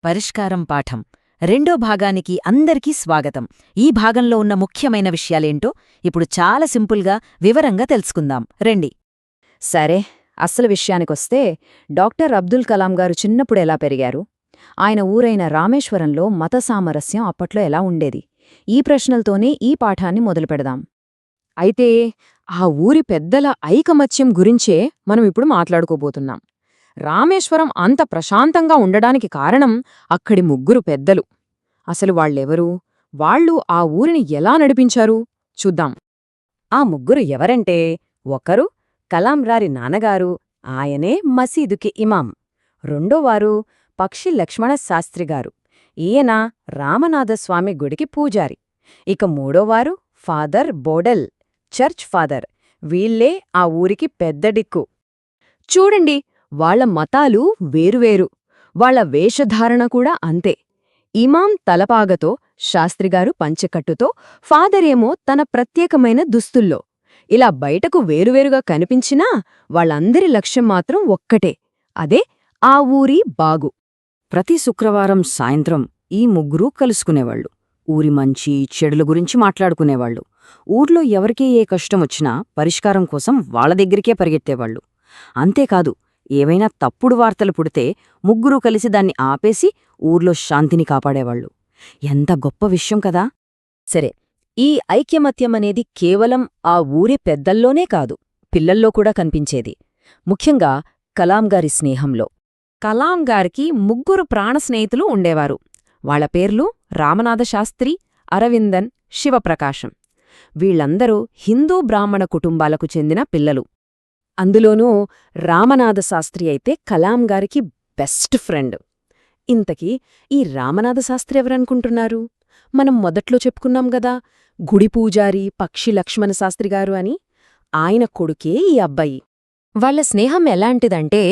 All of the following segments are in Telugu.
పరిష్కారం పాఠం రెండో భాగానికి అందరికీ స్వాగతం. ఈ భాగంలో ఉన్న ముఖ్యమైన విషయాలేంటో ఇప్పుడు చాలా సింపుల్గా వివరంగా తెలుసుకుందాం రండి. సరే, అసలు విషయానికొస్తే డాక్టర్ అబ్దుల్ కలాం గారు చిన్నప్పుడు ఎలా పెరిగారు? ఆయన ఊరైన రామేశ్వరంలో మత సామరస్యం అప్పట్లో ఎలా ఉండేది? ఈ ప్రశ్నలతోనే ఈ పాఠాన్ని మొదలుపెడదాం. అయితే ఆ ఊరి పెద్దల ఐకమత్యం గురించే మనం ఇప్పుడు మాట్లాడుకోబోతున్నాం. రామేశ్వరం అంత ప్రశాంతంగా ఉండడానికి కారణం అక్కడి ముగ్గురు పెద్దలు. అసలు వాళ్ళెవరు? వాళ్ళు ఆ ఊరిని ఎలా నడిపించారు చూద్దాం. ఆ ముగ్గురు ఎవరంటే, ఒకరు కలాంరారి నాన్నగారు, ఆయనే మసీదుకి ఇమాం. రెండోవారు పక్షి లక్ష్మణ శాస్త్రిగారు, ఈయన రామనాథస్వామి గుడికి పూజారి. ఇక మూడోవారు ఫాదర్ బోడల్, చర్చ్ ఫాదర్. వీళ్లే ఆ ఊరికి పెద్ద దిక్కు. చూడండి, వాళ్ల మతాలు వేరువేరు, వాళ్ల వేషధారణ కూడా అంతే. ఇమాం తలపాగతో, శాస్త్రిగారు పంచెకట్టుతో, ఫాదరేమో తన ప్రత్యేకమైన దుస్తుల్లో. ఇలా బయటకు వేరువేరుగా కనిపించినా వాళ్ళందరి లక్ష్యం మాత్రం ఒక్కటే, అదే ఆ ఊరి బాగు. ప్రతి శుక్రవారం సాయంత్రం ఈ ముగ్గురూ కలుసుకునేవాళ్లు. ఊరి మంచి చెడుల గురించి మాట్లాడుకునేవాళ్లు. ఊర్లో ఎవరికీ ఏ కష్టమొచ్చినా పరిష్కారం కోసం వాళ్ల దగ్గరికే పరిగెత్తేవాళ్లు. అంతేకాదు, ఏవైనా తప్పుడు వార్తలు పుడితే ముగ్గురూ కలిసి దాన్ని ఆపేసి ఊర్లో శాంతిని కాపాడేవాళ్లు. ఎంత గొప్ప విషయం కదా! సరే, ఈ ఐక్యమత్యమనేది కేవలం ఆ ఊరి పెద్దల్లోనే కాదు, పిల్లల్లో కూడా కనిపించేది. ముఖ్యంగా కలాంగారి స్నేహంలో. కలాంగారికి ముగ్గురు ప్రాణస్నేహితులు ఉండేవారు. వాళ్ల పేర్లు రామనాథశాస్త్రి, అరవిందన్, శివప్రకాశం. వీళ్లందరూ హిందూ బ్రాహ్మణ కుటుంబాలకు చెందిన పిల్లలు. అందులోనూ రామనాథశాస్త్రి అయితే కలాంగారికి బెస్ట్ ఫ్రెండ్. ఇంతకీ ఈ రామనాథశాస్త్రి ఎవరనుకుంటున్నారు? మనం మొదట్లో చెప్పుకున్నాం గదా, గుడి పూజారి పక్షి లక్ష్మణ శాస్త్రిగారు అని. ఆయన కొడుకే ఈ అబ్బాయి. వాళ్ల స్నేహం ఎలాంటిదంటే,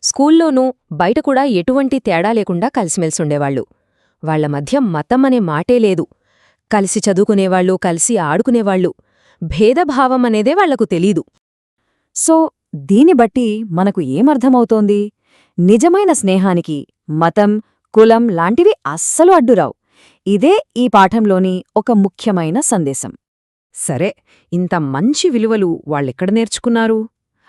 స్కూల్లోనూ బయట కూడా ఎటువంటి తేడా లేకుండా కలిసిమెలిసుండేవాళ్లు. వాళ్ల మధ్య మతం అనే మాటే లేదు. కలిసి చదువుకునేవాళ్లు, కలిసి ఆడుకునేవాళ్లు. భేదభావమనేదే వాళ్లకు తెలీదు. సో దీని బట్టి మనకు ఏమర్థమవుతోంది? నిజమైన స్నేహానికి మతం, కులం లాంటివి అస్సలు అడ్డురావు. ఇదే ఈ పాఠంలోని ఒక ముఖ్యమైన సందేశం. సరే, ఇంత మంచి విలువలు వాళ్ళెక్కడ నేర్చుకున్నారు?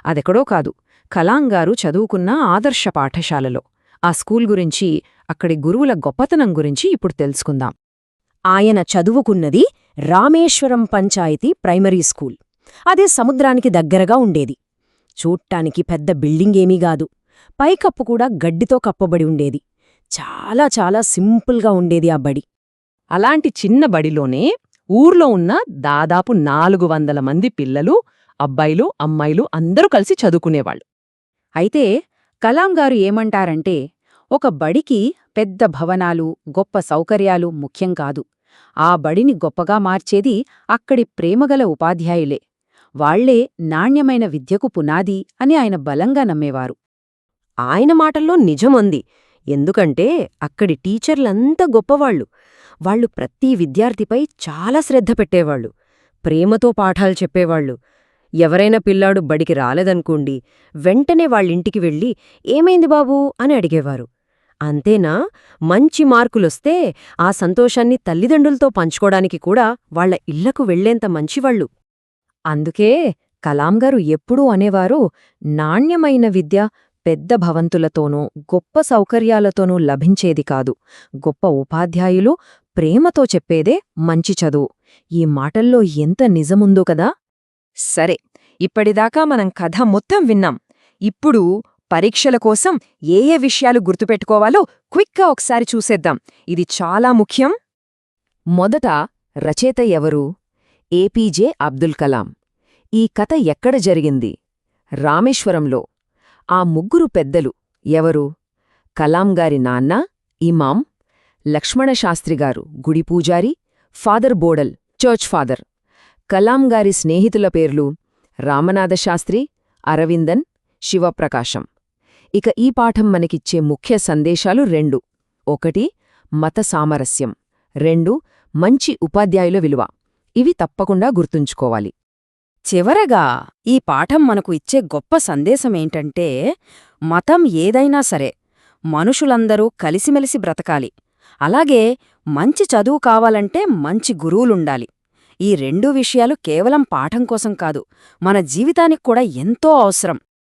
అదెక్కడో కాదు, కలాంగారు చదువుకున్న ఆదర్శ పాఠశాలలో. ఆ స్కూల్ గురించి, అక్కడి గురువుల గొప్పతనం గురించి ఇప్పుడు తెలుసుకుందాం. ఆయన చదువుకున్నది రామేశ్వరం పంచాయతీ ప్రైమరీ స్కూల్. అదే సముద్రానికి దగ్గరగా ఉండేది. చూట్టానికి పెద్ద బిల్డింగేమీగాదు. పైకప్పు కూడా గడ్డితో కప్పబడి ఉండేది. చాలా చాలా సింపుల్గా ఉండేది ఆ బడి. అలాంటి చిన్న బడిలోనే ఊర్లో ఉన్న దాదాపు 400 మంది పిల్లలు, అబ్బాయిలు, అమ్మాయిలు అందరూ కలిసి చదువుకునేవాళ్లు. అయితే కలాంగారు ఏమంటారంటే, ఒక బడికి పెద్ద భవనాలు, గొప్ప సౌకర్యాలు ముఖ్యం కాదు. ఆ బడిని గొప్పగా మార్చేది అక్కడి ప్రేమగల ఉపాధ్యాయులే. వాళ్లే నాణ్యమైన విద్యకు పునాది అని ఆయన బలంగా నమ్మేవారు. ఆయన మాటల్లో నిజముంది. ఎందుకంటే అక్కడి టీచర్లంతా గొప్పవాళ్లు. వాళ్లు ప్రతి విద్యార్థిపై చాలా శ్రద్ధ పెట్టేవాళ్లు. ప్రేమతో పాఠాలు చెప్పేవాళ్లు. ఎవరైనా పిల్లాడు బడికి రాలేదనుకోండి, వెంటనే వాళ్ళింటికి వెళ్ళి ఏమైంది బాబూ అని అడిగేవారు. అంతేనా, మంచి మార్కులొస్తే ఆ సంతోషాన్ని తల్లిదండ్రులతో పంచుకోడానికి కూడా వాళ్ల ఇళ్లకు వెళ్లేంత మంచివాళ్లు. అందుకే కలాంగారు ఎప్పుడూ అనేవారు, నాణ్యమైన విద్య పెద్ద భవంతులతోనూ గొప్ప సౌకర్యాలతోనూ లభించేది కాదు, గొప్ప ఉపాధ్యాయులు ప్రేమతో చెప్పేదే మంచి చదువు. ఈ మాటల్లో ఎంత నిజముందో కదా! సరే, ఇప్పటిదాకా మనం కథ మొత్తం విన్నాం. ఇప్పుడు పరీక్షల కోసం ఏ ఏ విషయాలు గుర్తుపెట్టుకోవాలో క్విక్గా ఒకసారి చూసేద్దాం. ఇది చాలా ముఖ్యం. మొదట, రచయిత ఎవరు? ఏపీజే అబ్దుల్ కలాం. ఈ కథ ఎక్కడ జరిగింది? రామేశ్వరంలో. ఆ ముగ్గురు పెద్దలు ఎవరు? కలాంగారి నాన్న ఇమాం, లక్ష్మణశాస్త్రిగారు గుడి పూజారి, ఫాదర్ బోడల్ చర్చ్ ఫాదర్. కలాంగారి స్నేహితుల పేర్లు రామనాథశాస్త్రి, అరవిందన్, శివప్రకాశం. ఇక ఈ పాఠం మనకిచ్చే ముఖ్య సందేశాలు 2. 1 మత సామరస్యం, 2 మంచి ఉపాధ్యాయుల విలువ. ఇవి తప్పకుండా గుర్తుంచుకోవాలి. చివరగా ఈ పాఠం మనకు ఇచ్చే గొప్ప సందేశమేంటంటే, మతం ఏదైనా సరే మనుషులందరూ కలిసిమెలిసి బ్రతకాలి. అలాగే మంచి చదువు కావాలంటే మంచి గురువులుండాలి. ఈ 2 విషయాలు కేవలం పాఠం కోసం కాదు, మన జీవితానికి కూడా ఎంతో అవసరం.